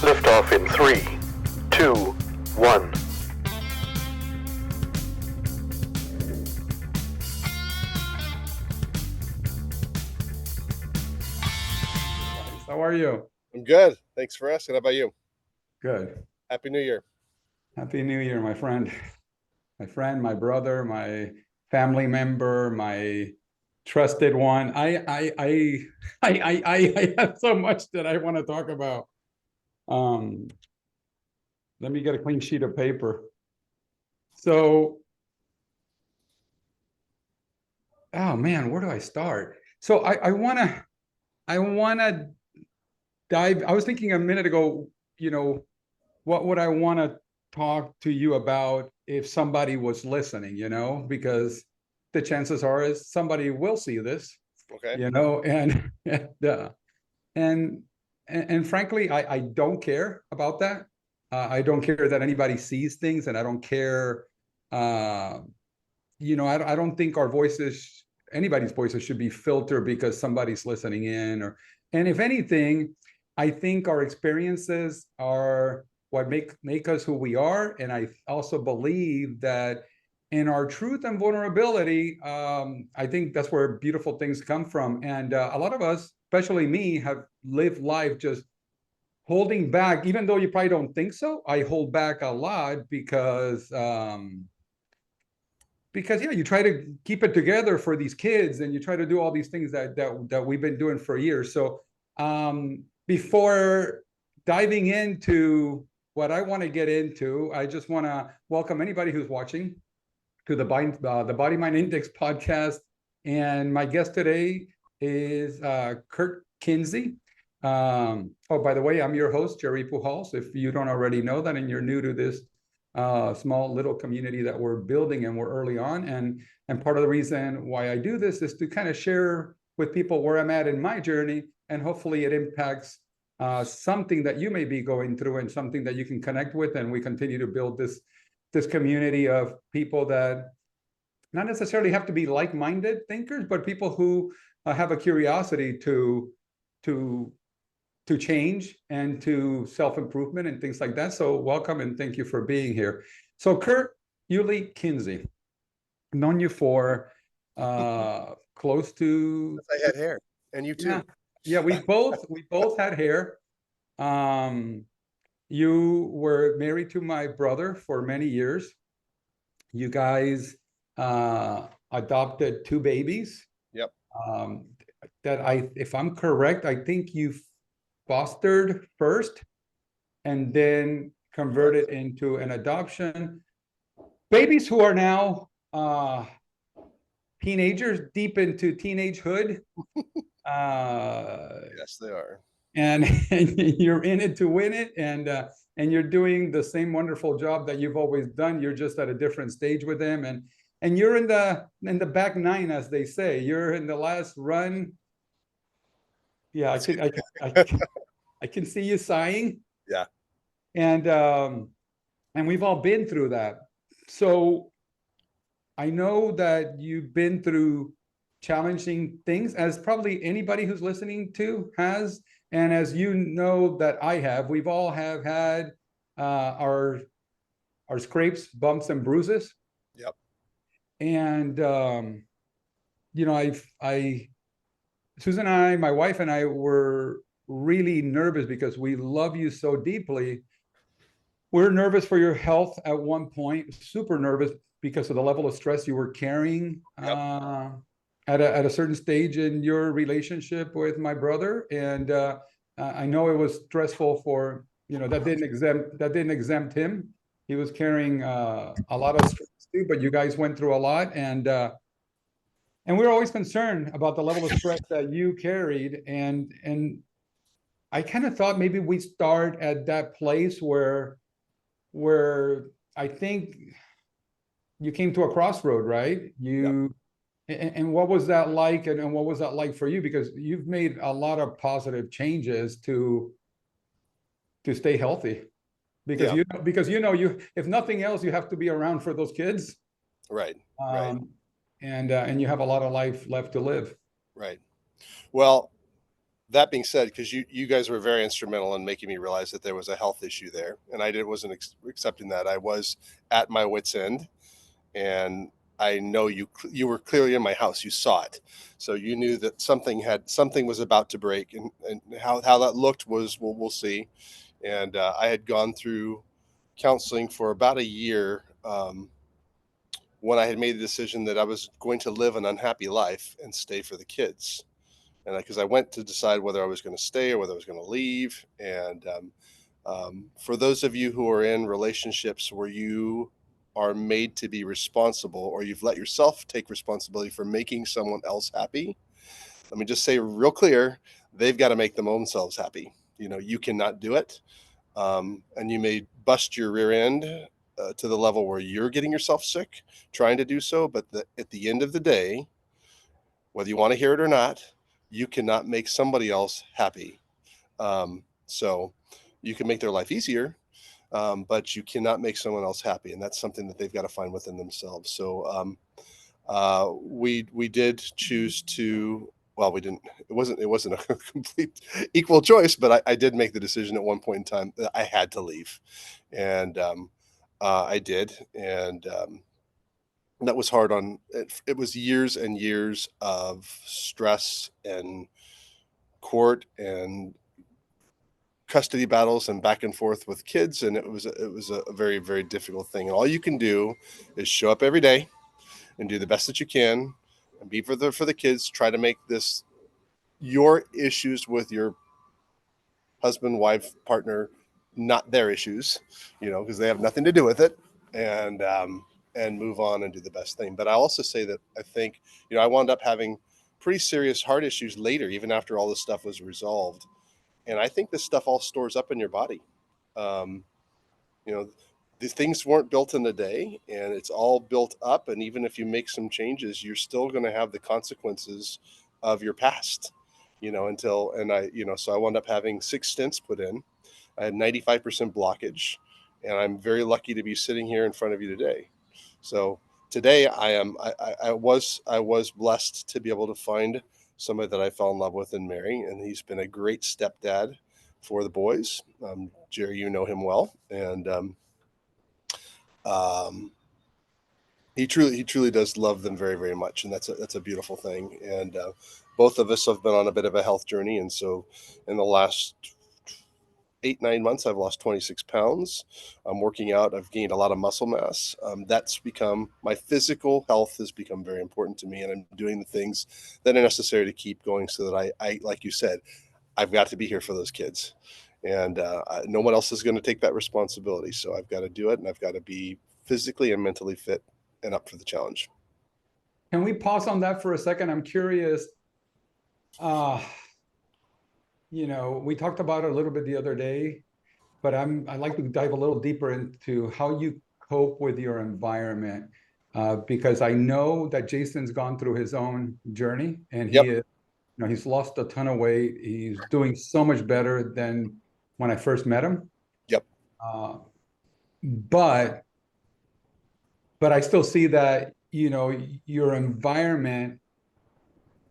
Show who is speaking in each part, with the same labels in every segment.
Speaker 1: Liftoff in 3, 2, 1.
Speaker 2: How are you?
Speaker 3: I'm good. Thanks for asking. How about you?
Speaker 2: Good.
Speaker 3: Happy New Year.
Speaker 2: Happy New Year, my friend. My friend, my brother, my family member, my trusted one. I have so much that I want to talk about. Let me get a clean sheet of paper. So, oh man, where do I start? So I wanna dive. I was thinking a minute ago, what would I want to talk to you about if somebody was listening, because the chances are is somebody will see this,
Speaker 3: Okay.
Speaker 2: and frankly, I don't care about that. I don't care that anybody sees things, and I don't care. I don't think anybody's voices should be filtered because somebody's listening in, and if anything, I think our experiences are what make us who we are. And I also believe that in our truth and vulnerability, I think that's where beautiful things come from. And a lot of us, especially me, have lived life just holding back, even though you probably don't think so. I hold back a lot because yeah, you try to keep it together for these kids, and you try to do all these things that we've been doing for years. So before diving into what I want to get into, I just want to welcome anybody who's watching to the Body Mind Index podcast. And my guest today is Kurt Kinsey. Oh, by the way, I'm your host, Jerry Pujals. If you don't already know that and you're new to this small little community that we're building, and we're early on, and part of the reason why I do this is to kind of share with people where I'm at in my journey, and hopefully it impacts something that you may be going through, and something that you can connect with, and we continue to build this community of people that not necessarily have to be like-minded thinkers, but people who have a curiosity to change and to self-improvement and things like that. So welcome, and thank you for being here. So Kurt Yuli Kinsey, known you for close to...
Speaker 3: I had hair, and you too.
Speaker 2: Yeah, we both had hair. You were married to my brother for many years. You guys adopted 2 babies.
Speaker 3: Yep.
Speaker 2: If I'm correct, I think you fostered first and then converted into an adoption. Babies who are now teenagers, deep into teenagehood.
Speaker 3: Yes, they are.
Speaker 2: And you're in it to win it, and you're doing the same wonderful job that you've always done. You're just at a different stage with them, and you're in the back nine, as they say. You're in the last run. Yeah, I can see you sighing.
Speaker 3: Yeah.
Speaker 2: And we've all been through that. So I know that you've been through challenging things, as probably anybody who's listening to has. And as you know that I have, we've all have had our scrapes, bumps, and bruises.
Speaker 3: Yep.
Speaker 2: And Susan and I, my wife and I, were really nervous because we love you so deeply. We're nervous for your health at one point, super nervous because of the level of stress you were carrying. Yep. At a certain stage in your relationship with my brother, and I know it was stressful for that didn't exempt him. He was carrying a lot of stress too, but you guys went through a lot, and we were always concerned about the level of stress that you carried, and I kind of thought maybe we start at that place where I think you came to a crossroad, right?
Speaker 3: Yep.
Speaker 2: And what was that like, and what was that like for you? Because you've made a lot of positive changes to stay healthy. Because you if nothing else, you have to be around for those kids.
Speaker 3: Right.
Speaker 2: And you have a lot of life left to live.
Speaker 3: Right. Well, that being said, because you guys were very instrumental in making me realize that there was a health issue there, and I wasn't accepting that. I was at my wit's end, and I know you were clearly in my house. You saw it, so you knew that something was about to break, and how that looked was we'll see. And I had gone through counseling for about a year when I had made the decision that I was going to live an unhappy life and stay for the kids. And because I went to decide whether I was going to stay or whether I was going to leave. And for those of you who are in relationships where you are made to be responsible, or you've let yourself take responsibility for making someone else happy, let me just say real clear, they've got to make them themselves happy. You cannot do it. And you may bust your rear end to the level where you're getting yourself sick trying to do so. But at the end of the day, whether you want to hear it or not, you cannot make somebody else happy. So you can make their life easier, but you cannot make someone else happy. And that's something that they've got to find within themselves. So we did choose to, well, we didn't, it wasn't a complete equal choice, but I did make the decision at one point in time that I had to leave. And I did. And that was hard on it. It was years and years of stress and court and custody battles and back and forth with kids. And it was a very, very difficult thing. And all you can do is show up every day and do the best that you can and be for the kids. Try to make this your issues with your husband, wife, partner, not their issues, because they have nothing to do with it, and move on and do the best thing. But I also say that I think, I wound up having pretty serious heart issues later, even after all this stuff was resolved. And I think this stuff all stores up in your body. Um, these things weren't built in a day, and it's all built up. And even if you make some changes, you're still going to have the consequences of your past, so I wound up having 6 stents put in. I had 95% blockage, and I'm very lucky to be sitting here in front of you today. So today I was blessed to be able to find somebody that I fell in love with and marry, and he's been a great stepdad for the boys. Jerry, you know him well, and he truly does love them very, very much, and that's a beautiful thing. And both of us have been on a bit of a health journey, and so in the last 8-9 months, I've lost 26 pounds. I'm working out. I've gained a lot of muscle mass. That's become, my physical health has become very important to me, and I'm doing the things that are necessary to keep going so that I like you said, I've got to be here for those kids, and no one else is going to take that responsibility. So I've got to do it, and I've got to be physically and mentally fit and up for the challenge.
Speaker 2: Can we pause on that for a second? I'm curious. We talked about it a little bit the other day, but I'd like to dive a little deeper into how you cope with your environment, because I know that Jason's gone through his own journey, and he's lost a ton of weight. He's doing so much better than when I first met him.
Speaker 3: Yep.
Speaker 2: But I still see that, your environment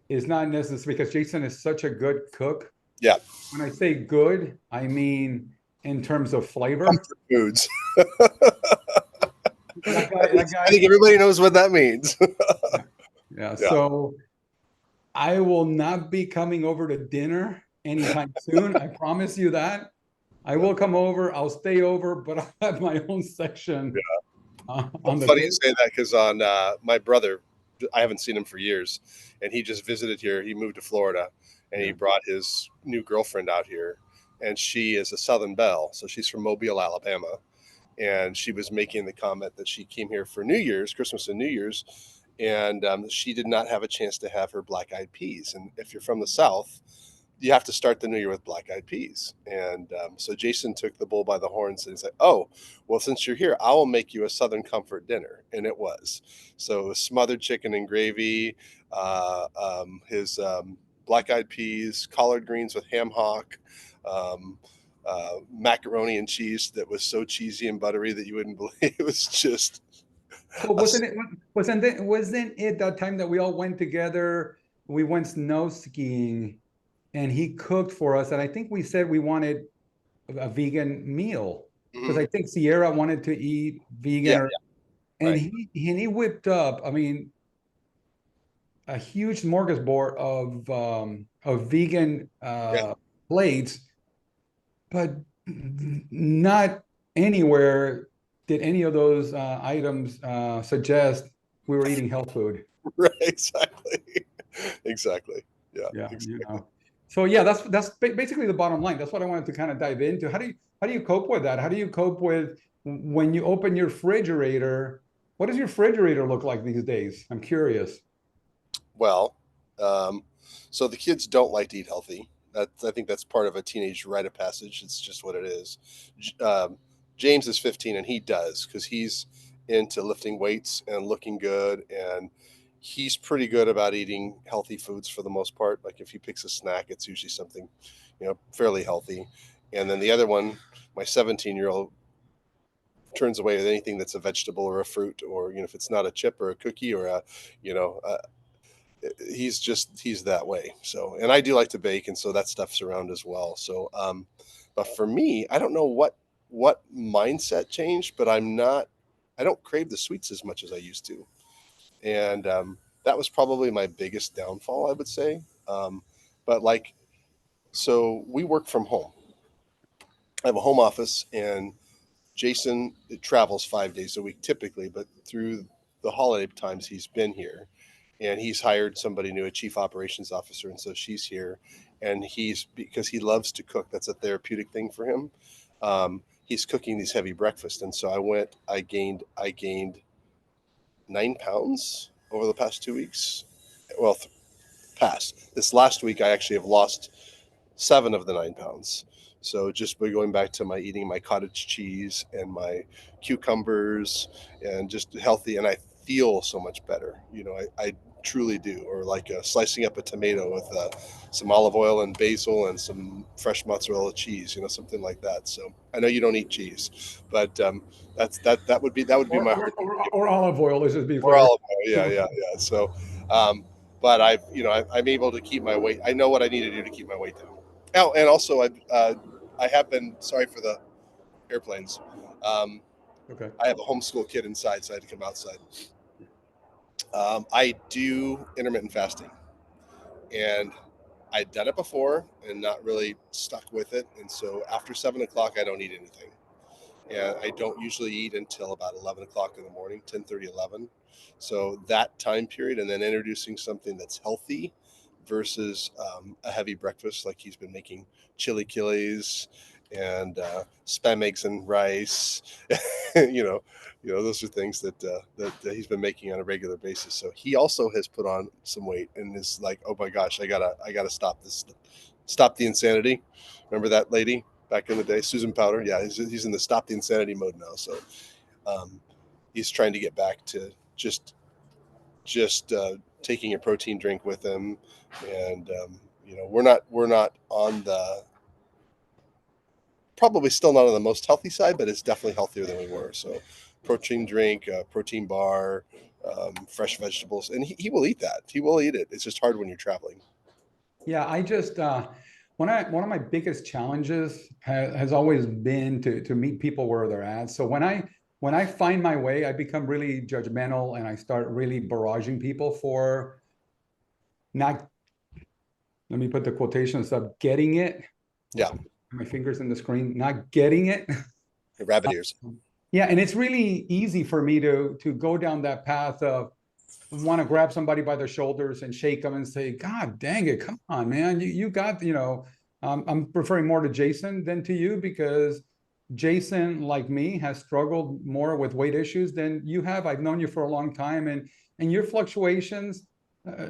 Speaker 2: is not necessary, because Jason is such a good cook.
Speaker 3: Yeah.
Speaker 2: When I say good, I mean in terms of flavor.
Speaker 3: Comfort foods.
Speaker 2: That guy,
Speaker 3: I think everybody knows what that means.
Speaker 2: yeah. So I will not be coming over to dinner anytime soon. I promise you that. I will come over. I'll stay over, but I'll have my own section. On
Speaker 3: It's
Speaker 2: the
Speaker 3: funny
Speaker 2: table.
Speaker 3: you say that, because on my brother, I haven't seen him for years, and he just visited here. He moved to Florida, and he brought his new girlfriend out here, and she is a Southern belle, so she's from Mobile, Alabama, and she was making the comment that she came here for New Year's, Christmas and New Year's, and she did not have a chance to have her black-eyed peas. And if you're from the South, you have to start the new year with black-eyed peas. And so Jason took the bull by the horns and said, oh, well, since you're here, I will make you a Southern comfort dinner. And it was. So it was smothered chicken and gravy, his black-eyed peas, collard greens with ham hock, macaroni and cheese that was so cheesy and buttery that you wouldn't believe. It was just...
Speaker 2: Well, wasn't it that time that we all went together? We went snow skiing, and he cooked for us. And I think we said we wanted a vegan meal because
Speaker 3: Mhm.
Speaker 2: I think Sierra wanted to eat vegan,
Speaker 3: Yeah,
Speaker 2: or and
Speaker 3: right.
Speaker 2: he whipped up, I mean, a huge smorgasbord of vegan
Speaker 3: Yeah.
Speaker 2: plates, but not anywhere did any of those items suggest we were eating health food.
Speaker 3: Right. Exactly. Exactly. Yeah.
Speaker 2: Yeah, you
Speaker 3: Exactly.
Speaker 2: know. So yeah, that's basically the bottom line. That's what I wanted to kind of dive into. How do you cope with that? How do you cope with when you open your refrigerator? What does your refrigerator look like these days? I'm curious.
Speaker 3: Well, um, so the kids don't like to eat healthy. I think that's part of a teenage rite of passage. It's just what it is. James is 15 and he does because he's into lifting weights and looking good, and he's pretty good about eating healthy foods for the most part. Like if he picks a snack, it's usually something, fairly healthy. And then the other one, my 17-year-old, turns away with anything that's a vegetable or a fruit, or if it's not a chip or a cookie or you know he's that way. So, and I do like to bake, and so that stuff's around as well. So, but for me, I don't know what mindset changed, but I don't crave the sweets as much as I used to, and that was probably my biggest downfall, I would say. But like, so we work from home. I have a home office, and Jason travels 5 days a week typically, but through the holiday times he's been here, and he's hired somebody new, a chief operations officer, and so she's here, and he's because he loves to cook. That's a therapeutic thing for him. He's cooking these heavy breakfasts, and so I gained 9 pounds over the past 2 weeks. Well, past this last week, I actually have lost 7 of the 9 pounds. So just by going back to my eating my cottage cheese and my cucumbers and just healthy, and I feel so much better. I truly do. Or like slicing up a tomato with some olive oil and basil and some fresh mozzarella cheese, something like that. So I know you don't eat cheese, but that would be
Speaker 2: Or,
Speaker 3: my
Speaker 2: or, or, or olive oil, let's just be
Speaker 3: or
Speaker 2: clear.
Speaker 3: olive oil. Yeah, yeah, yeah. So, but I'm able to keep my weight. I know what I need to do to keep my weight down. Oh, and also I have been, sorry for the airplanes. Um,
Speaker 2: Okay.
Speaker 3: I have a homeschool kid inside, so I had to come outside. I do intermittent fasting, and I'd done it before and not really stuck with it. And so after 7 o'clock, I don't eat anything. And I don't usually eat until about 11 o'clock in the morning, 10:30, 11. So that time period, and then introducing something that's healthy versus a heavy breakfast, like he's been making chili killies and spam eggs and rice. you know, those are things that he's been making on a regular basis. So he also has put on some weight and is like, oh my gosh, I gotta stop this, stop the insanity. Remember that lady back in the day, Susan Powder? Yeah, he's in the stop the insanity mode now. So um, he's trying to get back to just taking a protein drink with him, and we're not on the, probably still not on the most healthy side, but it's definitely healthier than we were. So protein drink, protein bar, fresh vegetables, and he will eat that. He will eat it. It's just hard when you're traveling.
Speaker 2: Yeah, I just one of my biggest challenges has always been to meet people where they're at. So when I find my way, I become really judgmental and I start really barraging people for not, let me put the quotations up, getting it.
Speaker 3: Yeah,
Speaker 2: My fingers in the screen, not getting it.
Speaker 3: rabbit ears.
Speaker 2: Yeah, and it's really easy for me to go down that path of want to grab somebody by their shoulders and shake them and say, God dang it, come on, man. You got, I'm referring more to Jason than to you because Jason, like me, has struggled more with weight issues than you have. I've known you for a long time, and your fluctuations,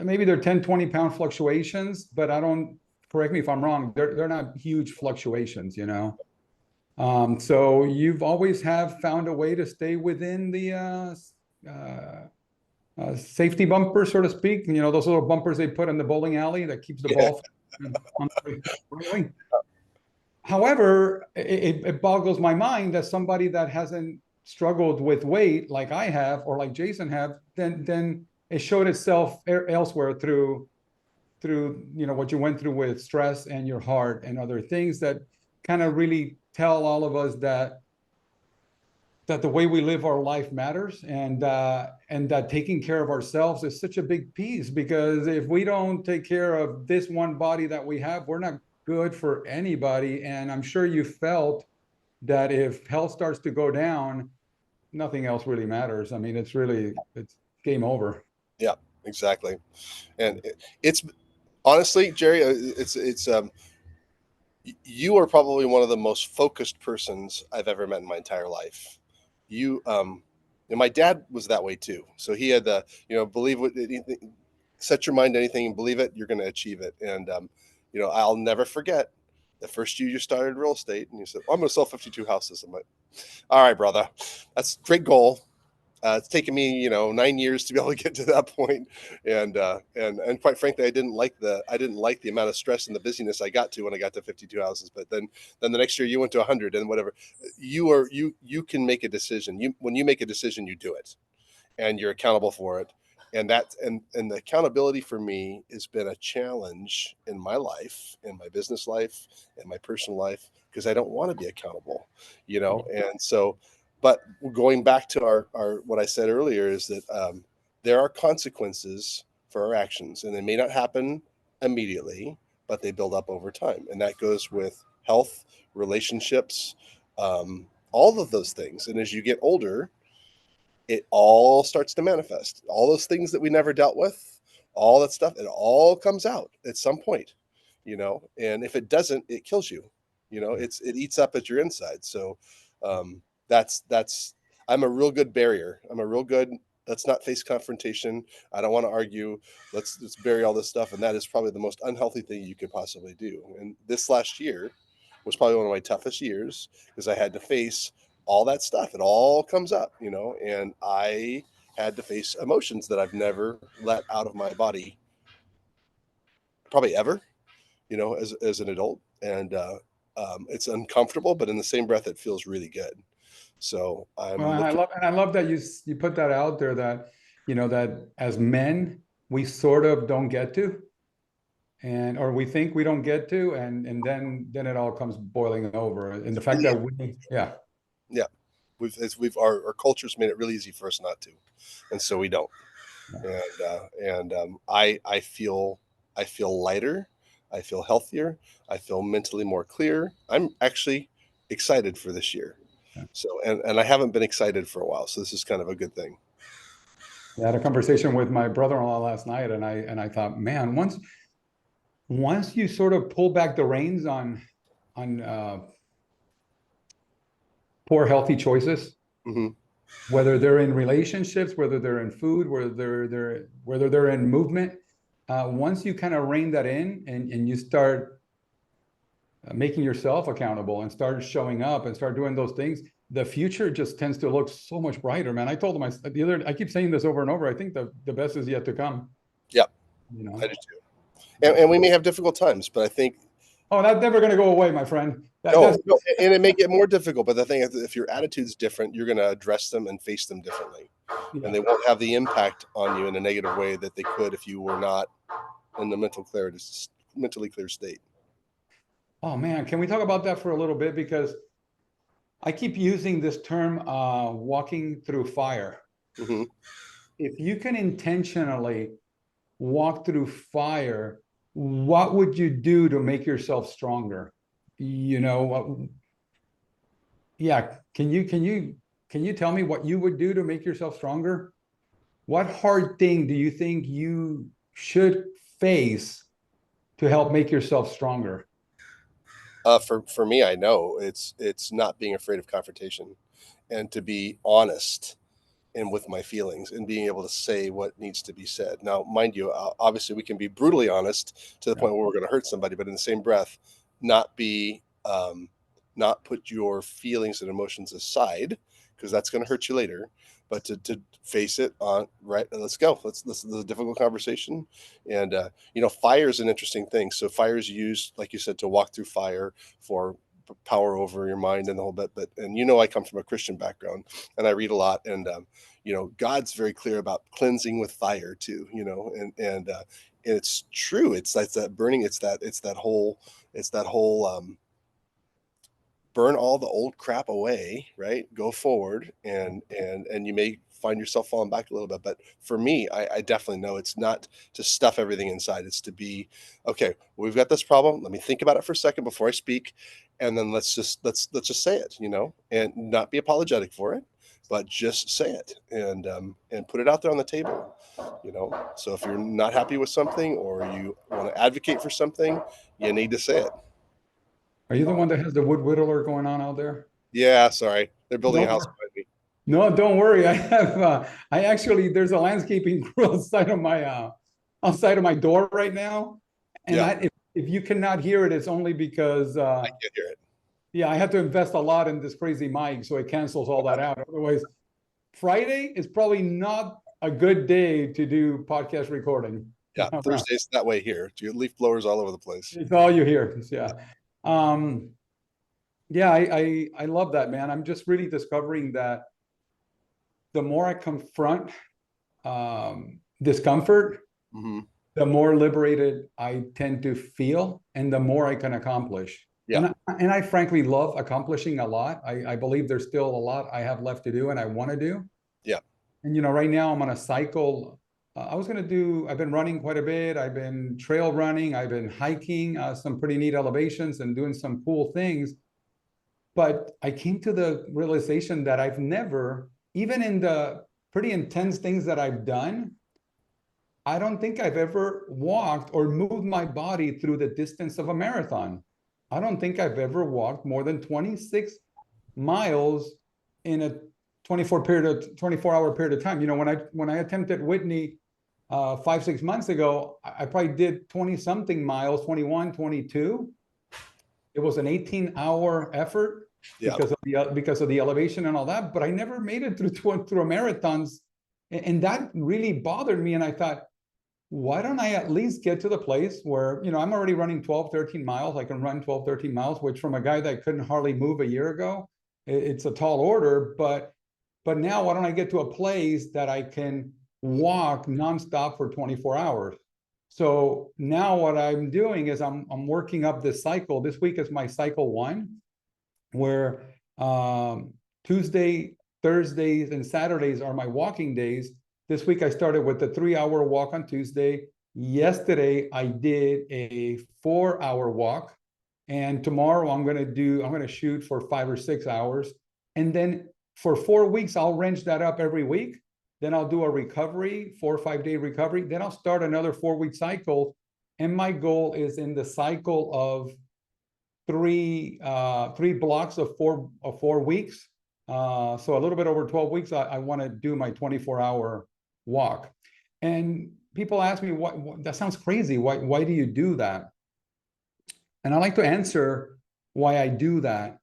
Speaker 2: maybe they're 10, 20 pound fluctuations, but I don't, correct me if I'm wrong, they're not huge fluctuations, you know? So you've always have found a way to stay within the safety bumper, so to speak. Those little bumpers they put in the bowling alley that keeps the
Speaker 3: Yeah,
Speaker 2: ball on the right wing. However, it boggles my mind that somebody that hasn't struggled with weight like I have or like Jason have, then it showed itself elsewhere through through, what you went through with stress and your heart and other things that kind of really tell all of us that the way we live our life matters, and that taking care of ourselves is such a big piece, because if we don't take care of this one body that we have, we're not good for anybody. And I'm sure you felt that if health starts to go down, nothing else really matters. I mean, it's game over.
Speaker 3: Yeah, exactly. And it's honestly, Jerry, you are probably one of the most focused persons I've ever met in my entire life. And my dad was that way too. So he had the, believe what anything, set your mind to anything and believe it, you're going to achieve it. And, I'll never forget the first year you started real estate and you said, I'm going to sell 52 houses. I'm like, all right, brother, that's a great goal. It's taken me, 9 years to be able to get to that point, and quite frankly, I didn't like the amount of stress and the busyness I got to when I got to 52 houses. But then the next year you went to 100 and whatever. You can make a decision. When you make a decision, you do it, and you're accountable for it. And the accountability for me has been a challenge in my life, in my business life, in my personal life, because I don't want to be accountable, and so. But going back to our what I said earlier is that there are consequences for our actions, and they may not happen immediately, but they build up over time, and that goes with health, relationships, all of those things. And as you get older, it all starts to manifest. All those things that we never dealt with, all that stuff, it all comes out at some point, And if it doesn't, it kills you. It eats up at your inside. So. That's I'm a real good barrier. Let's not face confrontation. I don't want to argue. Let's bury all this stuff. And that is probably the most unhealthy thing you could possibly do. And this last year was probably one of my toughest years because I had to face all that stuff. It all comes up, and I had to face emotions that I've never let out of my body probably ever, as an adult. And it's uncomfortable, but in the same breath, it feels really good. So
Speaker 2: Well, I love that you put that out there, that that as men we sort of don't get to, or we think we don't get to, and then it all comes boiling over. And the fact that
Speaker 3: our culture's made it really easy for us not to, and so we don't. I feel lighter, I feel healthier, I feel mentally more clear. I'm actually excited for this year. So, and I haven't been excited for a while. So this is kind of a good thing.
Speaker 2: I had a conversation with my brother-in-law last night, and I thought, man, once you sort of pull back the reins on poor healthy choices, whether they're in relationships, whether they're in food, whether they're in movement, once you kind of rein that in and you start making yourself accountable and start showing up and start doing those things, the future just tends to look so much brighter, man. I told him I keep saying this over and over. I think the best is yet to come.
Speaker 3: Yeah, I do too. And we may have difficult times, but I think.
Speaker 2: Oh, that's never going to go away, my friend.
Speaker 3: No, and it may get more difficult. But the thing is, if your attitude's different, you're going to address them and face them differently, and they won't have the impact on you in a negative way that they could if you were not in the mentally clear state.
Speaker 2: Oh man, can we talk about that for a little bit? Because I keep using this term, walking through fire.
Speaker 3: Mm-hmm.
Speaker 2: If you can intentionally walk through fire, what would you do to make yourself stronger? Yeah. Can you tell me what you would do to make yourself stronger? What hard thing do you think you should face to help make yourself stronger?
Speaker 3: For me, I know it's not being afraid of confrontation, and to be honest and with my feelings and being able to say what needs to be said. Now, mind you, obviously we can be brutally honest to the point where we're going to hurt somebody, but in the same breath, not put your feelings and emotions aside, because that's going to hurt you later, but to face it on right. Let's go. This is a difficult conversation. And, fire is an interesting thing. So fire is used, like you said, to walk through fire for power over your mind and the whole bit. But I come from a Christian background and I read a lot, and God's very clear about cleansing with fire too. And it's true. It's that burning. It's that whole burn all the old crap away, right? Go forward, and you may find yourself falling back a little bit. But for me, I definitely know it's not to stuff everything inside. It's to be, okay, we've got this problem. Let me think about it for a second before I speak. And then let's just say it, and not be apologetic for it, but just say it, and put it out there on the table, So if you're not happy with something, or you want to advocate for something, you need to say it.
Speaker 2: Are you the one that has the wood whittler going on out there?
Speaker 3: Yeah, sorry. They're building a house behind me.
Speaker 2: No, don't worry. I have, I actually, there's a landscaping crew outside of my door right now. And
Speaker 3: Yeah.
Speaker 2: if you cannot hear it, it's only because,
Speaker 3: I can't hear it.
Speaker 2: yeah, I had to invest a lot in this crazy mic, so it cancels all that out. Otherwise, Friday is probably not a good day to do podcast recording.
Speaker 3: Yeah, Thursday's that way here. You leaf blowers all over the place.
Speaker 2: It's all you hear. Yeah. Yeah, I love that, man. I'm just really discovering that the more I confront discomfort,
Speaker 3: Mm-hmm.
Speaker 2: the more liberated I tend to feel, and the more I can accomplish.
Speaker 3: Yeah.
Speaker 2: And I frankly love accomplishing a lot. I believe there's still a lot I have left to do and I want to do.
Speaker 3: Yeah.
Speaker 2: And, right now I'm on a cycle. I've been running quite a bit. I've been trail running. I've been hiking some pretty neat elevations and doing some cool things. But I came to the realization that I've never, even in the pretty intense things that I've done, I don't think I've ever walked or moved my body through the distance of a marathon. I don't think I've ever walked more than 26 miles in a 24-hour period of time. When I attempted Whitney 5-6 months ago, I probably did 20 something miles, 21, 22. It was an 18-hour effort. Yeah. because of the elevation and all that, but I never made it through marathons, and that really bothered me. And I thought, why don't I at least get to the place where, I'm already running 12, 13 miles. I can run 12, 13 miles, which from a guy that couldn't hardly move a year ago, it's a tall order. But now why don't I get to a place that I can walk nonstop for 24 hours? So now what I'm doing is I'm working up this cycle. This week is my cycle 1, where Tuesday, Thursdays, and Saturdays are my walking days. This week I started with the 3-hour walk on Tuesday. Yesterday I did a 4-hour walk, and tomorrow I'm going to shoot for 5 or 6 hours. And then for 4 weeks, I'll wrench that up every week. Then I'll do a recovery, 4 or 5 day recovery. Then I'll start another 4-week cycle. And my goal is in the cycle of three blocks of 4 weeks. So a little bit over 12 weeks, I want to do my 24-hour walk. And people ask me, what that sounds crazy. Why do you do that? And I like to answer why I do that.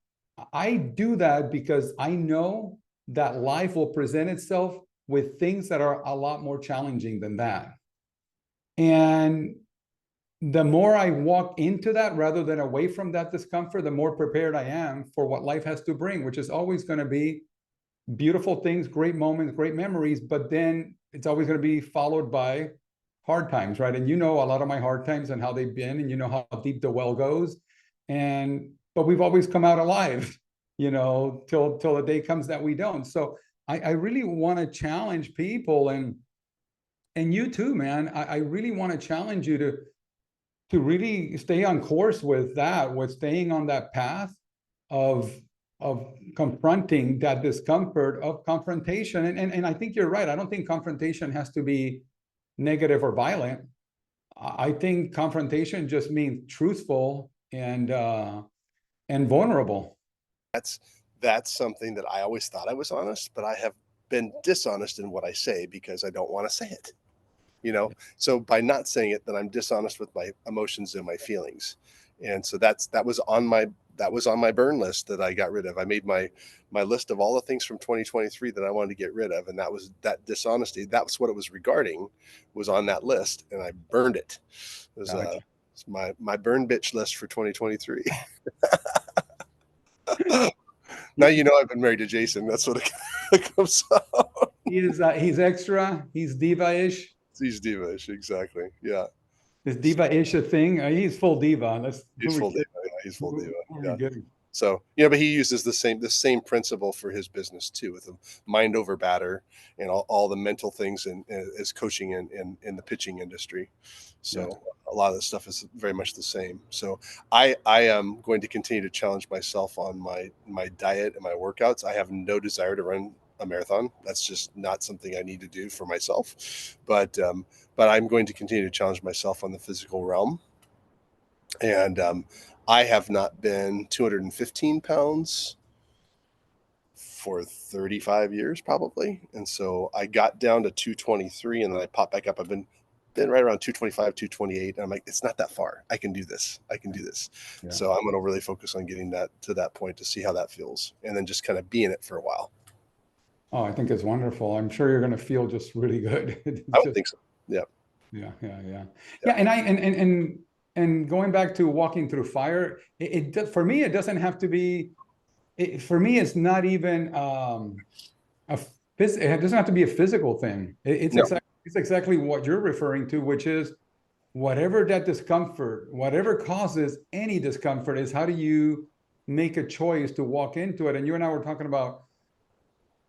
Speaker 2: I do that because I know that life will present itself with things that are a lot more challenging than that. And the more I walk into that rather than away from that discomfort, the more prepared I am for what life has to bring, which is always going to be beautiful things, great moments, great memories, but then it's always going to be followed by hard times, right? And a lot of my hard times and how they've been, and how deep the well goes. But we've always come out alive, till the day comes that we don't. So I really want to challenge people, and you too, man. I really want to challenge you to really stay on course with staying on that path of confronting that discomfort, of confrontation. And I think you're right. I don't think confrontation has to be negative or violent. I think confrontation just means truthful and vulnerable.
Speaker 3: That's something that I always thought I was honest, but I have been dishonest in what I say because I don't want to say it. So by not saying it, then I'm dishonest with my emotions and my feelings. And so that was on my burn list that I got rid of. I made my list of all the things from 2023 that I wanted to get rid of. And that dishonesty, that's what it was regarding, was on that list. And I burned it. It was it's my burn bitch list for 2023. Now I've been married to Jason. That's what it comes out.
Speaker 2: He's extra. He's Diva-ish.
Speaker 3: He's Diva-ish, exactly. Yeah.
Speaker 2: This diva-ish a thing? He's full diva.
Speaker 3: He's full diva. Yeah, he's full diva.
Speaker 2: Who are we
Speaker 3: Yeah.
Speaker 2: kidding?
Speaker 3: So, but he uses the same principle for his business too, with the mind over batter and all the mental things as coaching in the pitching industry. So a lot of this stuff is very much the same. So I am going to continue to challenge myself on my diet and my workouts. I have no desire to run a marathon. That's just not something I need to do for myself. But I'm going to continue to challenge myself on the physical realm. And I have not been 215 pounds for 35 years probably. And so I got down to 223 and then I popped back up. I've been right around 225, 228. And I'm like, it's not that far. I can do this. Yeah. So I'm going to really focus on getting that to that point to see how that feels. And then just kind of be in it for a while.
Speaker 2: Oh, I think it's wonderful. I'm sure you're going to feel just really good.
Speaker 3: I would think so. Yeah.
Speaker 2: Yeah. And going back to walking through fire, for me, it doesn't have to be, for me, it's not even, it doesn't have to be a physical thing. It's exactly what you're referring to, which is whatever that discomfort, whatever causes any discomfort is how do you make a choice to walk into it? And you and I were talking about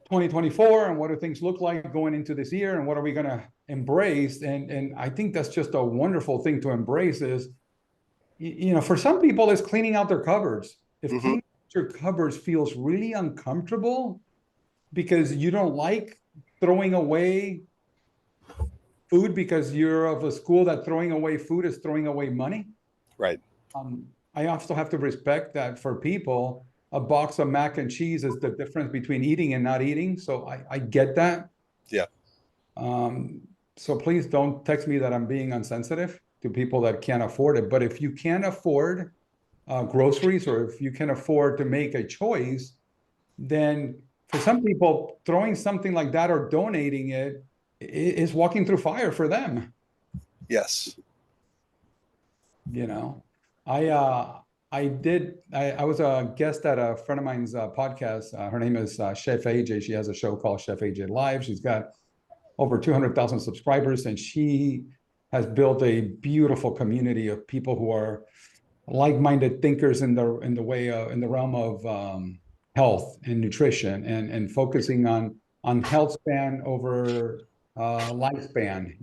Speaker 2: 2024 and what do things look like going into this year and what are we going to embrace? And I think that's just a wonderful thing to embrace is, for some people it's cleaning out their cupboards. If cleaning out your cupboards feels really uncomfortable because you don't like throwing away food because you're of a school that throwing away food is throwing away money.
Speaker 3: Right.
Speaker 2: I also have to respect that for people, a box of mac and cheese is the difference between eating and not eating. So I get that.
Speaker 3: Yeah.
Speaker 2: So please don't text me that I'm being insensitive to people that can't afford it. But if you can't afford groceries or if you can afford to make a choice, then for some people, throwing something like that or donating it is walking through fire for them.
Speaker 3: Yes.
Speaker 2: I was a guest at a friend of mine's podcast. Her name is Chef AJ. She has a show called Chef AJ Live. She's got over 200,000 subscribers, and she has built a beautiful community of people who are like-minded thinkers in the realm of health and nutrition, and focusing on health span over lifespan.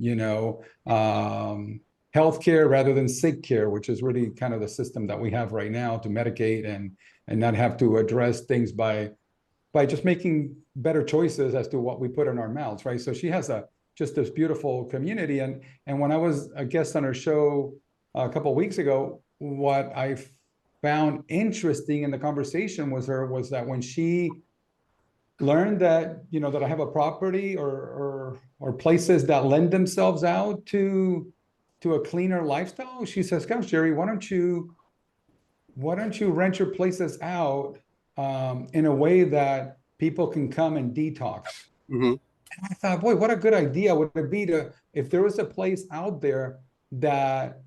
Speaker 2: Healthcare rather than sick care, which is really kind of the system that we have right now to medicate and not have to address things by just making better choices as to what we put in our mouths, right? So she has just this beautiful community. And when I was a guest on her show a couple of weeks ago, what I found interesting in the conversation was that when she learned that, that I have a property or places that lend themselves out to a cleaner lifestyle, she says, gosh, Jerry, why don't you rent your places out in a way that people can come and detox? And I thought, boy, what a good idea would it be if there was a place out there that,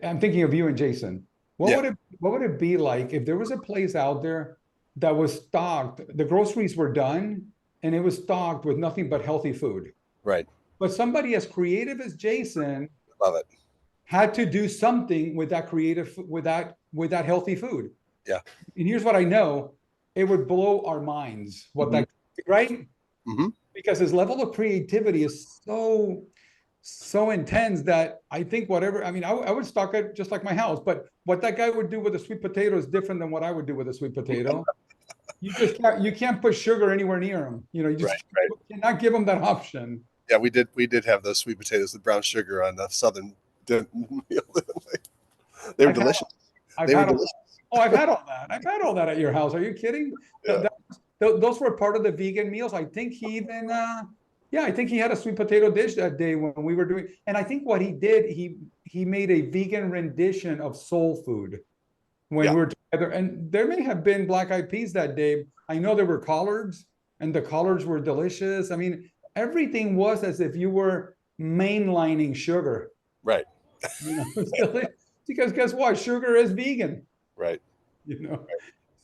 Speaker 2: I'm thinking of you and Jason, what would it be like if there was a place out there that was stocked, the groceries were done and it was stocked with nothing but healthy food.
Speaker 3: Right.
Speaker 2: But somebody as creative as Jason
Speaker 3: love it
Speaker 2: had to do something with that that healthy food.
Speaker 3: Yeah.
Speaker 2: And here's what I know, it would blow our minds that, right? Because his level of creativity is so intense that I think I would stock it just like my house, but what that guy would do with a sweet potato is different than what I would do with a sweet potato. You can't put sugar anywhere near him. You cannot give him that option.
Speaker 3: Yeah, we did have those sweet potatoes with brown sugar on the southern meal. They were delicious.
Speaker 2: I've had all that. I've had all that at your house. Are you kidding?
Speaker 3: Yeah.
Speaker 2: Those were part of the vegan meals. I think he even I think he had a sweet potato dish that day when we were doing, and I think what he did, he made a vegan rendition of soul food when we were together. And there may have been black eyed peas that day. I know there were collards, and the collards were delicious. I mean, everything was as if you were mainlining sugar.
Speaker 3: Right.
Speaker 2: Because guess what? Sugar is vegan.
Speaker 3: Right.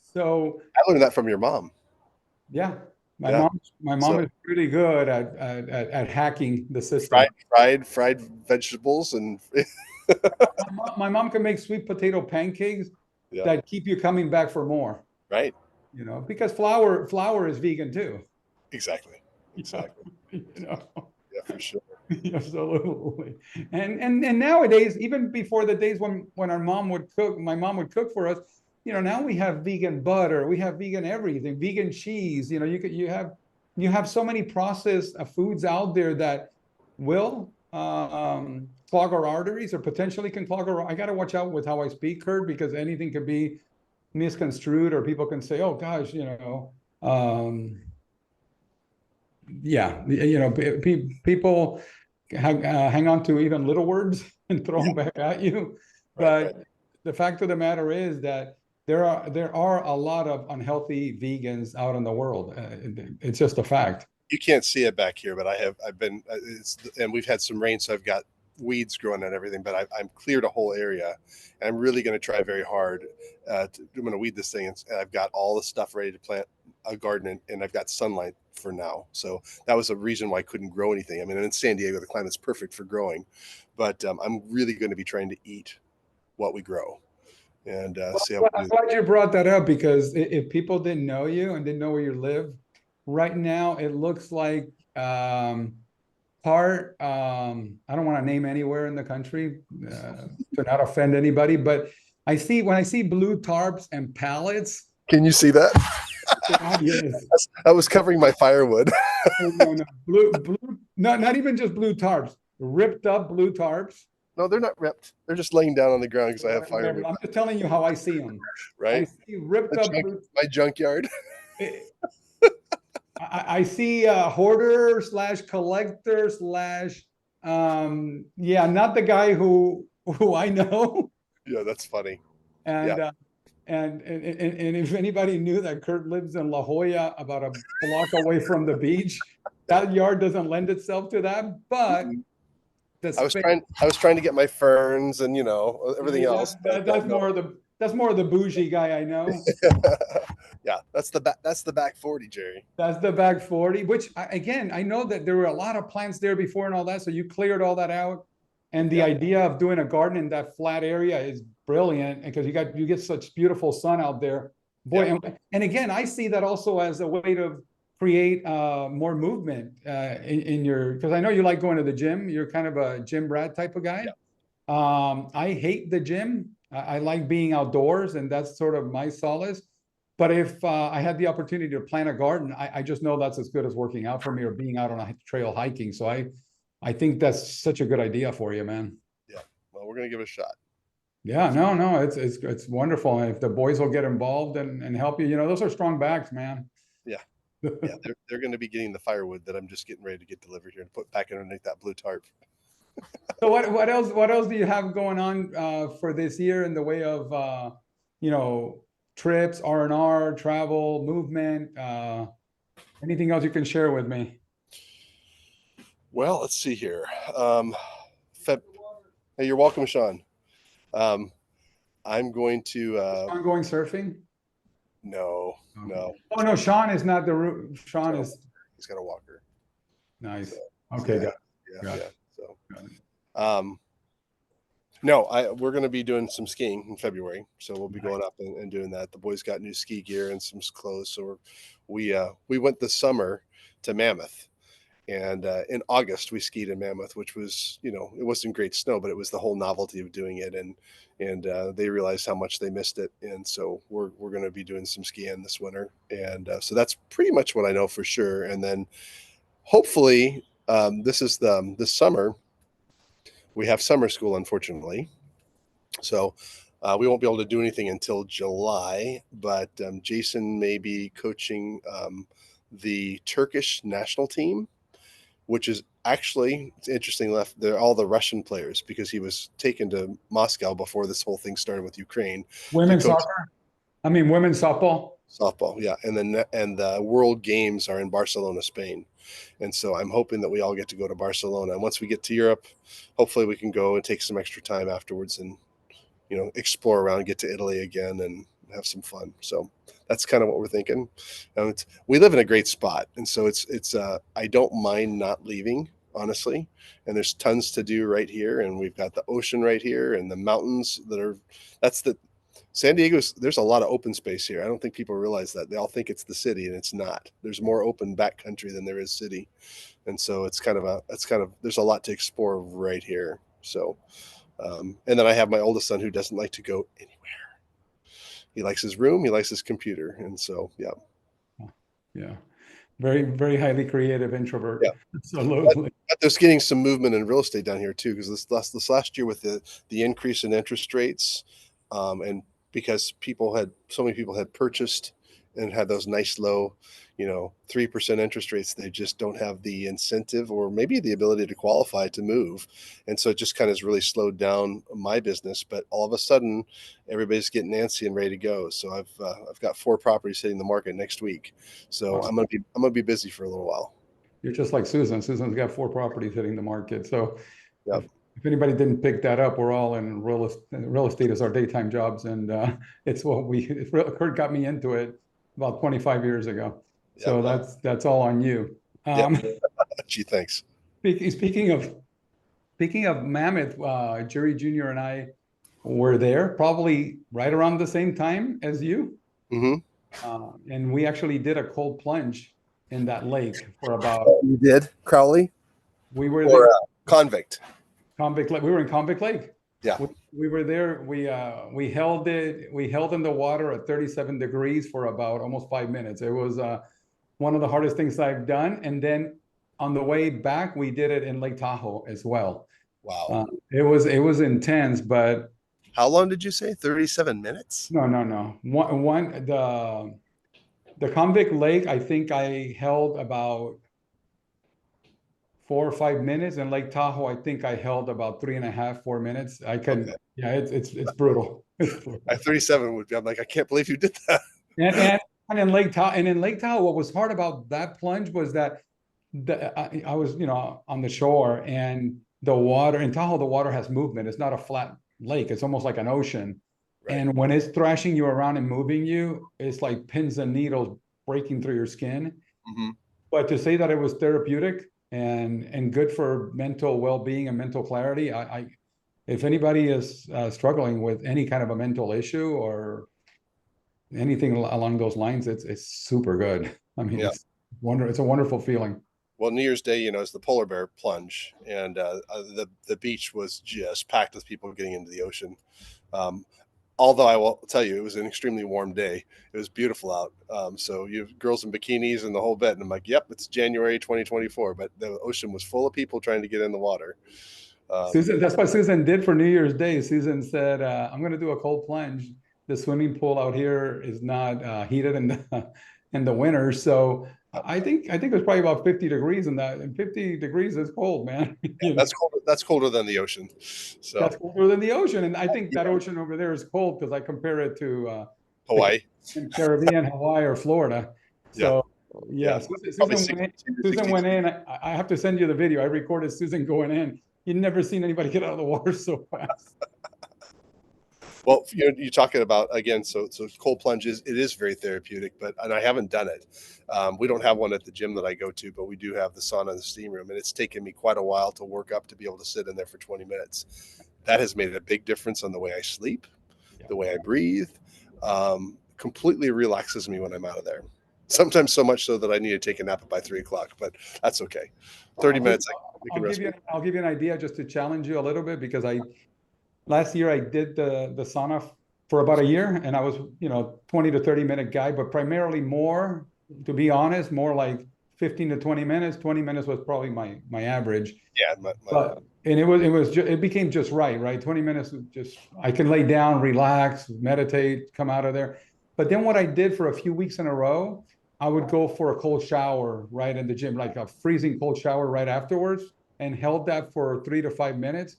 Speaker 2: So
Speaker 3: I learned that from your mom.
Speaker 2: Yeah. My mom is pretty good at hacking the system.
Speaker 3: Fried vegetables and
Speaker 2: My mom can make sweet potato pancakes
Speaker 3: Yeah.
Speaker 2: that keep you coming back for more,
Speaker 3: Right.
Speaker 2: because flour is vegan too.
Speaker 3: Exactly. Exactly.
Speaker 2: You know.
Speaker 3: Yeah, for sure.
Speaker 2: Absolutely. And nowadays, even before the days when our mom would cook, my mom would cook for us, now we have vegan butter, we have vegan everything, vegan cheese. You have so many processed foods out there that will clog our arteries or potentially can clog our. I got to watch out with how I speak, Kurt, because anything could be misconstrued or people can say, oh gosh, yeah, people hang on to even little words and throw them back at you. But
Speaker 3: Right.
Speaker 2: the fact of the matter is that there are a lot of unhealthy vegans out in the world. It's just a fact.
Speaker 3: You can't see it back here, but I've been, and we've had some rain, so I've got weeds growing and everything, but I'm cleared a whole area, and I'm really going to try very hard. I'm going to weed this thing, and I've got all the stuff ready to plant a garden, and I've got sunlight for now. So that was a reason why I couldn't grow anything. I mean, in San Diego, the climate's perfect for growing, but I'm really going to be trying to eat what we grow and see how we
Speaker 2: I'm
Speaker 3: do.
Speaker 2: glad you brought that up, because if people didn't know you and didn't know where you live, right now it looks like part I don't want to name anywhere in the country to not offend anybody, but when I see blue tarps and pallets.
Speaker 3: Can you see that?
Speaker 2: Yes.
Speaker 3: I was covering my firewood.
Speaker 2: No. Blue, not even just blue tarps, ripped up blue tarps.
Speaker 3: No, they're not ripped. They're just laying down on the ground because I have
Speaker 2: Whatever.
Speaker 3: firewood.
Speaker 2: I'm just telling you how I see them. I
Speaker 3: Right?
Speaker 2: see ripped up blue.
Speaker 3: My junkyard.
Speaker 2: I see hoarder / collector / yeah, not the guy who I know.
Speaker 3: Yeah, that's funny.
Speaker 2: And
Speaker 3: Yeah.
Speaker 2: and if anybody knew that Kurt lives in La Jolla, about a block away from the beach, that yard doesn't lend itself to that. But the
Speaker 3: I was trying to get my ferns and everything else.
Speaker 2: That's more of the bougie guy I know.
Speaker 3: Yeah, that's the back 40, Jerry.
Speaker 2: That's the back 40, which again, I know that there were a lot of plants there before and all that. So you cleared all that out. And the idea of doing a garden in that flat area is brilliant, because you get such beautiful sun out there. Boy, and again, I see that also as a way to create more movement in your, because I know you like going to the gym. You're kind of a gym rat type of guy. Yeah. I hate the gym. I like being outdoors, and that's sort of my solace. But if I had the opportunity to plant a garden, I just know that's as good as working out for me or being out on a trail hiking. So I think that's such a good idea for you, man.
Speaker 3: Yeah. Well, we're going to give it a shot.
Speaker 2: Yeah, no, it's wonderful. And if the boys will get involved and help you, those are strong backs, man.
Speaker 3: Yeah. Yeah. They're going to be getting the firewood that I'm just getting ready to get delivered here and put back underneath that blue tarp.
Speaker 2: So what else do you have going on for this year in the way of trips, R&R, travel, movement, anything else you can share with me?
Speaker 3: Well, let's see here. Hey, you're welcome, Sean. I'm going to
Speaker 2: Sean going surfing?
Speaker 3: No.
Speaker 2: Oh no, Sean is not the root. Sean is.
Speaker 3: He's got a walker.
Speaker 2: Nice.
Speaker 3: So,
Speaker 2: Okay.
Speaker 3: Yeah. So, no, we're going to be doing some skiing in February, so we'll be going up and doing that. The boys got new ski gear and some clothes, so we went this summer to Mammoth, and in August we skied in Mammoth, which was it wasn't great snow, but it was the whole novelty of doing it, and they realized how much they missed it, and so we're going to be doing some skiing this winter, and so that's pretty much what I know for sure. And then hopefully this summer. We have summer school, unfortunately, so we won't be able to do anything until July. But Jason may be coaching the Turkish national team, which is actually, it's interesting. They're all the Russian players, because he was taken to Moscow before this whole thing started with Ukraine.
Speaker 2: Women's soccer? I mean, women's softball?
Speaker 3: Softball, yeah. And the World Games are in Barcelona, Spain. And so I'm hoping that we all get to go to Barcelona. And once we get to Europe, hopefully we can go and take some extra time afterwards and, explore around, get to Italy again and have some fun. So that's kind of what we're thinking. We live in a great spot. And so it's I don't mind not leaving. honestly. And there's tons to do right here. And we've got the ocean right here and the mountains San Diego's, there's a lot of open space here. I don't think people realize that. They all think it's the city, and it's not. There's more open back country than there is city. And so there's a lot to explore right here. So, and then I have my oldest son who doesn't like to go anywhere. He likes his room, he likes his computer. And so, yeah.
Speaker 2: Yeah. Very, very highly creative introvert.
Speaker 3: Yeah.
Speaker 2: Absolutely.
Speaker 3: But there's getting some movement in real estate down here too, because this last year with the increase in interest rates, and because so many people had purchased and had those nice low, 3% interest rates, they just don't have the incentive or maybe the ability to qualify to move. And so it just kind of has really slowed down my business. But all of a sudden, everybody's getting antsy and ready to go. So I've got 4 properties hitting the market next week. So
Speaker 2: Wow.
Speaker 3: I'm gonna be busy for a little while.
Speaker 2: You're just like Susan. Susan's got 4 properties hitting the market. So
Speaker 3: Yep.
Speaker 2: if anybody didn't pick that up, we're all in real estate is our daytime jobs. And it's Kurt got me into it about 25 years ago. So that's all on you.
Speaker 3: Gee, thanks.
Speaker 2: Speaking of Mammoth, Jerry Jr. and I were there probably right around the same time as you.
Speaker 3: Mm-hmm.
Speaker 2: And we actually did a cold plunge in that lake for about.
Speaker 3: You did, Crowley?
Speaker 2: We were
Speaker 3: or
Speaker 2: there.
Speaker 3: Convict.
Speaker 2: Convict Lake. We were in Convict Lake.
Speaker 3: Yeah.
Speaker 2: We were there. We held in the water at 37 degrees for about almost 5 minutes. It was one of the hardest things I've done. And then on the way back, we did it in Lake Tahoe as well.
Speaker 3: Wow.
Speaker 2: It was intense, but
Speaker 3: how long did you say? 37 minutes?
Speaker 2: No. The Convict Lake, I think I held about 4 or 5 minutes, and Lake Tahoe, I think I held about 3.5, 4 minutes. Okay. Yeah, it's brutal.
Speaker 3: At 37 would be. I'm like, I can't believe you did that.
Speaker 2: And in Lake Tahoe, what was hard about that plunge was that I was, on the shore, and the water in Tahoe, the water has movement. It's not a flat lake. It's almost like an ocean. Right. And when it's thrashing you around and moving you, it's like pins and needles breaking through your skin.
Speaker 3: Mm-hmm.
Speaker 2: But to say that it was therapeutic and good for mental well-being and mental clarity, if anybody is struggling with any kind of a mental issue or anything along those lines, it's super good. I mean, it's a wonderful feeling.
Speaker 3: Well, New Year's Day, is the polar bear plunge, and the beach was just packed with people getting into the ocean. Although I will tell you, it was an extremely warm day. It was beautiful out. So you have girls in bikinis and the whole bit. And I'm like, yep, it's January 2024. But the ocean was full of people trying to get in the water.
Speaker 2: Susan, that's what Susan did for New Year's Day. Susan said, I'm going to do a cold plunge. The swimming pool out here is not heated in the winter. So I think it was probably about 50 degrees in that. And 50 degrees is cold, man.
Speaker 3: That's colder than the ocean. So
Speaker 2: that's colder than the ocean. And I think that ocean over there is cold because I compare it to
Speaker 3: Hawaii,
Speaker 2: Caribbean, Hawaii, or Florida. So Susan went in. I have to send you the video. I recorded Susan going in. You've never seen anybody get out of the water so fast.
Speaker 3: Well, you're talking about, again, so cold plunges, it is very therapeutic, and I haven't done it. We don't have one at the gym that I go to, but we do have the sauna and the steam room, and it's taken me quite a while to work up to be able to sit in there for 20 minutes. That has made a big difference on the way I sleep, the way I breathe. Completely relaxes me when I'm out of there. Sometimes so much so that I need to take a nap by 3:00, but that's okay. 30 minutes.
Speaker 2: I'll give you an idea just to challenge you a little bit, because last year I did the sauna for about a year, and I was 20 to 30 minute guy, but primarily more, to be honest, more like 15 to 20 minutes. 20 minutes was probably my average.
Speaker 3: Yeah,
Speaker 2: and it became just right. 20 minutes, just I can lay down, relax, meditate, come out of there. But then what I did for a few weeks in a row, I would go for a cold shower right in the gym, like a freezing cold shower right afterwards, and held that for 3 to 5 minutes.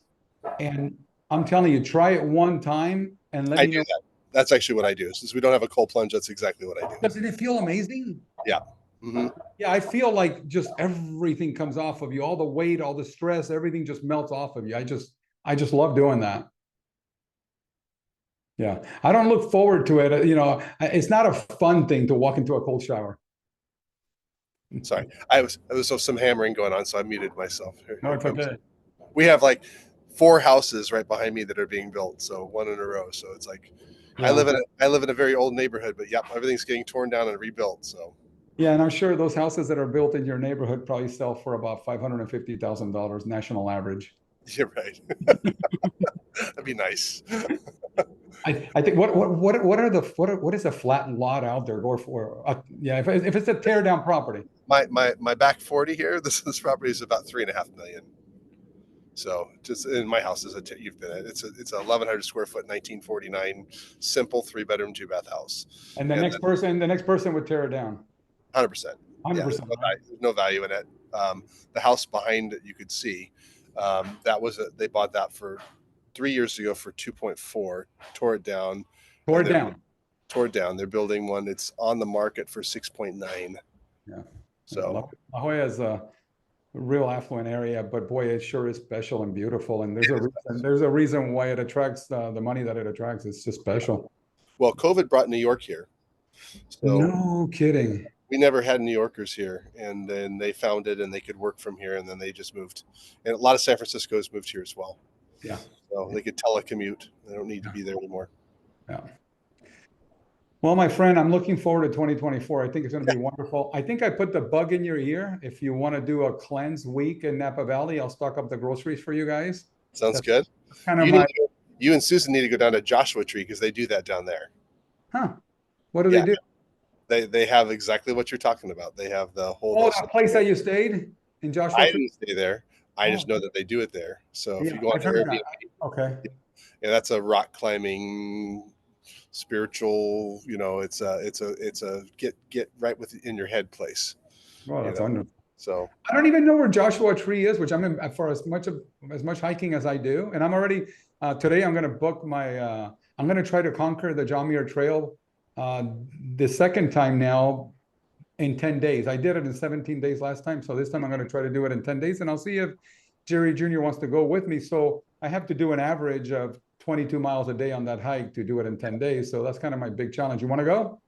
Speaker 2: And I'm telling you, try it one time and let me know.
Speaker 3: That. That's actually what I do. Since we don't have a cold plunge, that's exactly what I do.
Speaker 2: Doesn't it feel amazing?
Speaker 3: Yeah. Mm-hmm.
Speaker 2: Yeah, I feel like just everything comes off of you, all the weight, all the stress, everything just melts off of you. I just love doing that. Yeah, I don't look forward to it. It's not a fun thing to walk into a cold shower.
Speaker 3: Sorry, there was some hammering going on, so I muted myself.
Speaker 2: No, it's okay.
Speaker 3: We have like 4 houses right behind me that are being built, so one in a row. So it's like
Speaker 2: Yeah.
Speaker 3: I live in a very old neighborhood, but yep, everything's getting torn down and rebuilt. So
Speaker 2: Yeah, and I'm sure those houses that are built in your neighborhood probably sell for about $550,000 national average.
Speaker 3: you're right. That'd be nice.
Speaker 2: I think what is a flat lot out there go for? Yeah, if it's a tear down property.
Speaker 3: My back 40 here. This property is about 3.5 million. So just in my house is you've been at it's a 1,100 square foot 1949 simple 3-bedroom 2-bath house.
Speaker 2: And the next person would tear it down.
Speaker 3: 100%.
Speaker 2: 100%.
Speaker 3: There's no value in it. The house behind it you could see they bought that for 3 years ago for 2.4, tore it down. Tore it down. They're building one. It's on the market for 6.9.
Speaker 2: Yeah.
Speaker 3: So
Speaker 2: La Jolla is a real affluent area, but boy, it sure is special and beautiful. And there's a reason why it attracts the money that it attracts. It's just special.
Speaker 3: Well, COVID brought New York here. So
Speaker 2: no kidding.
Speaker 3: We never had New Yorkers here, and then they found it and they could work from here, and then they just moved. And a lot of San Francisco's moved here as well.
Speaker 2: Yeah.
Speaker 3: So they could telecommute. They don't need to be there anymore.
Speaker 2: Yeah. Well, my friend, I'm looking forward to 2024. I think it's going to be wonderful. I think I put the bug in your ear. If you want to do a cleanse week in Napa Valley, I'll stock up the groceries for you guys.
Speaker 3: Sounds good.
Speaker 2: Kind of
Speaker 3: you and Susan need to go down to Joshua Tree because they do that down there.
Speaker 2: Huh. What do they do?
Speaker 3: They have exactly what you're talking about. They have the whole.
Speaker 2: Oh, that place that you stayed in Joshua Tree?
Speaker 3: I didn't stay there. I just know that they do it there. So if you go on Airbnb,
Speaker 2: okay.
Speaker 3: Yeah, that's a rock climbing spiritual, it's a get right in your head place.
Speaker 2: Oh, that's wonderful.
Speaker 3: So
Speaker 2: I don't even know where Joshua Tree is, which I'm in for as much hiking as I do. And I'm already today I'm going to book I'm going to try to conquer the John Muir Trail the second time now in 10 days. I did it in 17 days last time. So this time I'm going to try to do it in 10 days, and I'll see if Jerry Jr. wants to go with me. So I have to do an average of 22 miles a day on that hike to do it in 10 days. So that's kind of my big challenge. You want to
Speaker 3: go?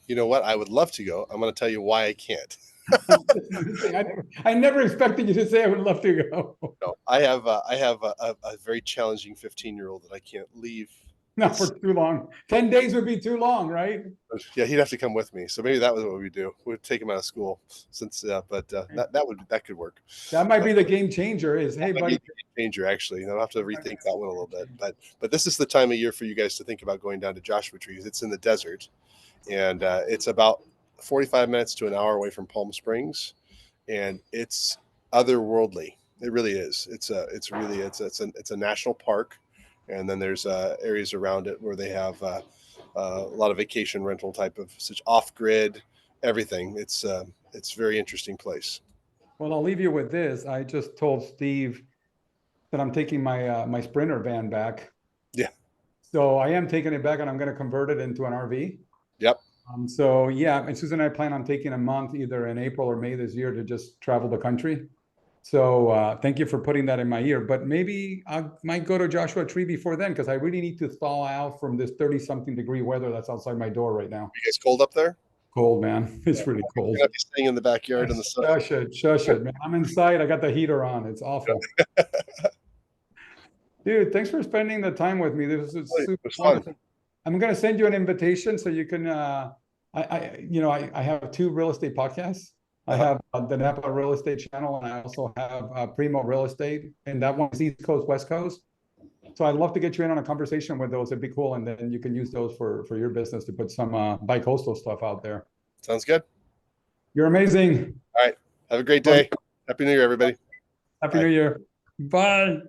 Speaker 3: You know what? I would love to go. I'm going to tell you why I can't.
Speaker 2: I never expected you to say I would love to go.
Speaker 3: No, I have a very challenging 15-year-old that I can't leave.
Speaker 2: Not for too long. 10 days would be too long, right?
Speaker 3: Yeah, he'd have to come with me. So maybe that was what we do. We'd take him out of school that could work.
Speaker 2: That might be the game changer. Hey, buddy.
Speaker 3: Game changer, actually. I'll have to rethink that one a little bit. But this is the time of year for you guys to think about going down to Joshua Tree. It's in the desert, and it's about 45 minutes to an hour away from Palm Springs, and it's otherworldly. It really is. It's a national park. And then there's areas around it where they have a lot of vacation rental type of such off-grid everything. It's a very interesting place.
Speaker 2: Well, I'll leave you with this. I just told Steve that I'm taking my Sprinter van back.
Speaker 3: Yeah.
Speaker 2: So I am taking it back, and I'm going to convert it into an RV.
Speaker 3: Yep.
Speaker 2: So yeah, and Susan and I plan on taking a month either in April or May this year to just travel the country. So thank you for putting that in my ear. But maybe I might go to Joshua Tree before then, because I really need to thaw out from this 30-something degree weather that's outside my door right now.
Speaker 3: You guys cold up there?
Speaker 2: Cold, man. It's really cold.
Speaker 3: You're gonna be staying in the backyard in the sun.
Speaker 2: Shush it, man. I'm inside. I got the heater on. It's awful. Dude, thanks for spending the time with me. This is super fun. I'm going to send you an invitation so you can. I have 2 real estate podcasts. I have the Napa Real Estate channel, and I also have Primo Real Estate, and that one is East Coast, West Coast. So I'd love to get you in on a conversation with those. It'd be cool, and then you can use those for your business to put some bi-coastal stuff out there.
Speaker 3: Sounds good.
Speaker 2: You're amazing.
Speaker 3: All right. Have a great day. Happy New Year, everybody.
Speaker 2: Happy New Year. Bye.